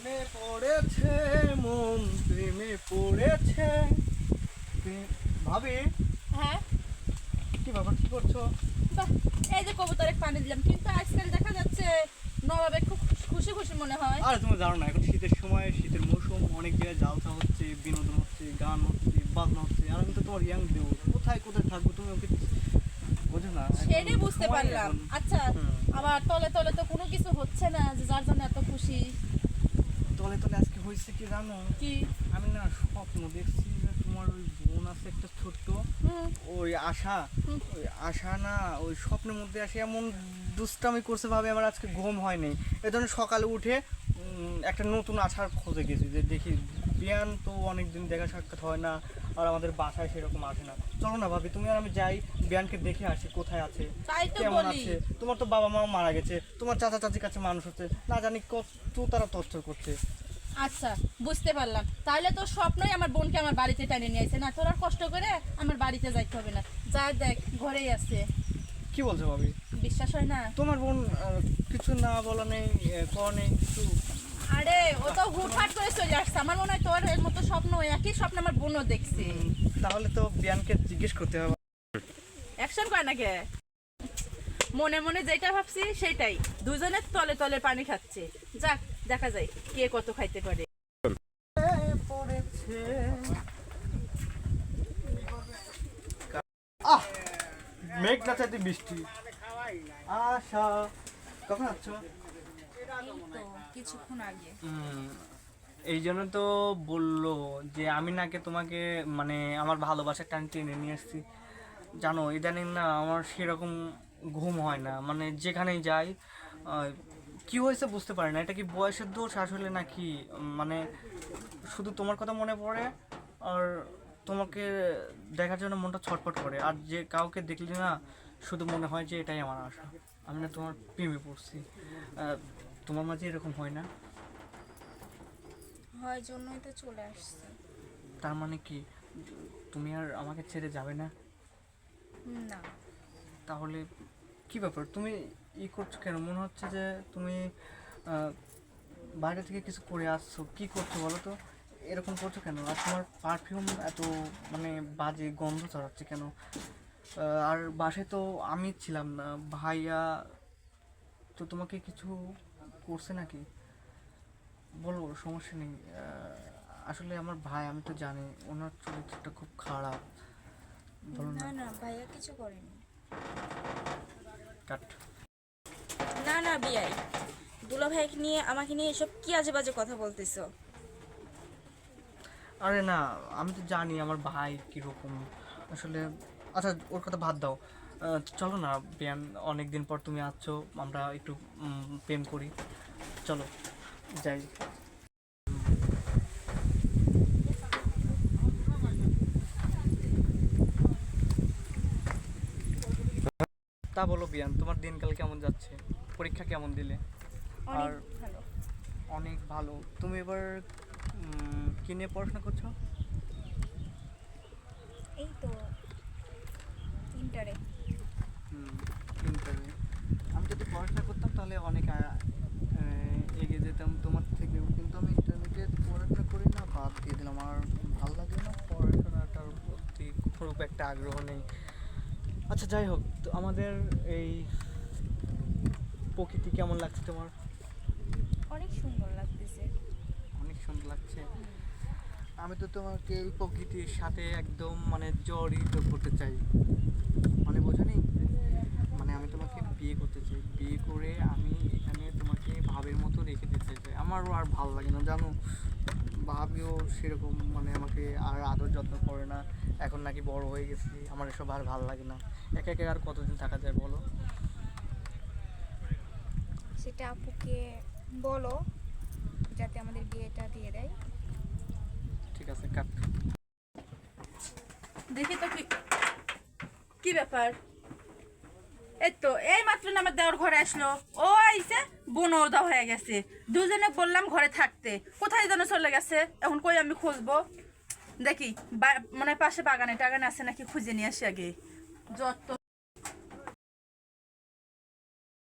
প্রেমে পড়েছে মন প্রেমে পড়েছে ভাবি। হ্যাঁ কি ব্যাপার, কি করছো? বাহ, এই যে কবুতরে পানি দিলাম, কিন্তু আজকাল দেখা যাচ্ছে নবাবে খুব খুশি খুশি মনে হয়। আরে তুমি জানো না, এখন শীতের সময়, শীতের মৌসুম, অনেক জায়গায় জালসা হচ্ছে, বিনোদন হচ্ছে, গান হচ্ছে, বাজনা হচ্ছে। আর আমি তো তোমার ইয়াং দেব, কোথায় কোথায় থাকবো তুমি ওকে বোঝো না। সেটাই বুঝতে পারলাম। আচ্ছা, আবার তলে তলে তো কোনো কিছু হচ্ছে না যে যার জন্য এত খুশি। তলে তলে আজকে হয়েছে কি জানো? কি? আমি না স্বপ্ন দেখছি যে তোমার ওই বোন আছে একটা ছোট্ট, ওই আশা, ওই আশা না ওই স্বপ্নের মধ্যে আসে এমন দুষ্টামি করছে ভাবে আমার আজকে ঘুম হয়নি। এই জন্য সকালে উঠে একটা নতুন আশার খোঁজে গেছি যে দেখি বিয়ান তো অনেকদিন দেখা সাক্ষাৎ হয় না, আর আমাদের বাসায় সেরকম আসে না। চলো না ভাবি, তুমি আর আমি যাই, বিয়ানকে দেখে আসি কোথায় আছে, তাই তো কেমন বলি। আছে। তোমার তো বাবা মাও মারা গেছে, তোমার চাচা চাচির কাছে মানুষ হচ্ছে, না জানি কত তারা তথ্য করছে। আচ্ছা, বুঝতে পারলাম। তাহলে তো স্বপ্নই আমার বোনকে আমার বাড়িতে টেনে নিয়ে আসে না, তোর আর কষ্ট করে আমার বাড়িতে যাইতে হবে না। যা দেখ, ঘরেই আছে। কি বলছো ভাবি? বিশ্বাস হয় না? তোমার বোন কিছু না বলা নেই, করা নেই কিছু? আরে ও তো হুটহাট করে চলে আসছে। আমার মনে হয় তোর এর মতো স্বপ্ন, একই স্বপ্ন আমার বোনও দেখছে। তাহলে তো বিয়ানকে জিজ্ঞেস করতে হবে। অ্যাকশন করে না কে? মনে মনে যেটা ভাবছি সেটাই। দুজনের তলে তলে পানি খাচ্ছে। যাক, দেখা যায় কে কত খাইতে পারে। পড়েছে মেঘ না চাইতে বৃষ্টি। আশা, কখন আছো? কিছুক্ষণ আগে। এই জন্য তো বললো যে আমি নাকি তোমাকে মানে আমার ভালোবাসার টান টেনে নিয়ে এসেছি। জানো ইদানিং না আমার সেরকম ঘুম হয় না, মানে যেখানেই যাই কি হয়েছে বুঝতে পারি না। এটা কি বয়সের দোষ আসলে নাকি মানে শুধু তোমার কথা মনে পড়ে, আর তোমাকে দেখার জন্য মনটা ছটফট করে, আর যে কাউকে দেখলে না শুধু মনে হয় যে এটাই আমার আশা, আমি না তোমার প্রেমে পড়ছি। তোমার মাঝে এরকম হয় না? হয় জন্যই তো চলে আসছে। তার মানে কি তুমি আর আমাকে ছেড়ে যাবে না? না, তাহলে কি ব্যাপার, তুমি করছো কেন? মনে হচ্ছে যে তুমি আহ, বাইরে থেকে কিছু করে আসছো, কি করছো বলো তো? এরকম করছো কেন? আর তোমার পারফিউম এত মানে বাজে গন্ধ ছড়াচ্ছে কেন? আর বাসায় তো আমি ছিলাম না, ভাইয়া তো তোমাকে কিছু করছে নাকি? বলো, সমস্যা নেই। আসলে আমার ভাই, আমি তো জানি ওনার চরিত্রটা খুব খারাপ। বলো না না। না ভাইয়া কিছু করেনি। কাট। না না বিয়াই, দুলা ভাইকে নিয়ে আমাকে নিয়ে এসব কি আজে বাজে কথা বলতেছো? আরে না, আমি তো জানি আমার ভাই কীরকম আসলে। আচ্ছা ওর কথা বাদ দাও, চলো না বিয়ান, অনেক দিন পর তুমি আসছো, আমরা একটু প্রেম করি, চলো যাই। তা বলো বিয়ান, তোমার দিনকাল কেমন যাচ্ছে? পরীক্ষা কেমন দিলে? আর অনেক ভালো। অনেক ভালো। তুমি এবার কী নিয়ে পড়াশোনা করছো? এই তো ইন্টারে। ইন্টারে। আমি যদি পড়াশোনা করতাম তাহলে অনেক এগিয়ে যেতাম তোমার থেকেও, কিন্তু আমি ইন্টারমিডিয়েট পড়াশোনা করি না, বাদ দিয়ে দিলাম। আর ভালো লাগে না পড়াশোনাটার প্রতি, খুব একটা আগ্রহ নেই। আচ্ছা যাই হোক, তো আমাদের এই প্রকৃতি কেমন লাগছে তোমার? অনেক সুন্দর লাগতেছে। অনেক সুন্দর লাগছে। আমি তো তোমাকে এই প্রকৃতির সাথে একদম মানে জড়িত করতে চাই, মানে বোঝো নি? মানে আমি তোমাকে বিয়ে করতে চাই, বিয়ে করে আমি এখানে তোমাকে ভাবের মতো রেখে দিতে চাই। আমারও আর ভালো লাগে না জানো, ভাবিও সেরকম মানে আমাকে আর আদর যত্ন করে না। এখন নাকি বড় হয়ে গেছি, আমার এসব আর ভালো লাগে না। একা একা আর কতদিন থাকা যায় বলো? সেটা আপুকে বলো যাতে আমাদের বিয়েটা দিয়ে দেয়। ঠিক আছে, কাট। দেখি তো কি কি ব্যাপার। এই তো এই মাত্র না আমার দেওর ঘরে আসলো, ও আইছে, বোনও ওদা হয়ে গেছে। দুজনে বললাম ঘরে থাকতে, কোথায় যেন চলে গেছে। এখন কই আমি খুঁজবো, দেখি মানে পাশে বাগানে টাগানে আছে নাকি, খুঁজে নিয়ে আসি আগে। যত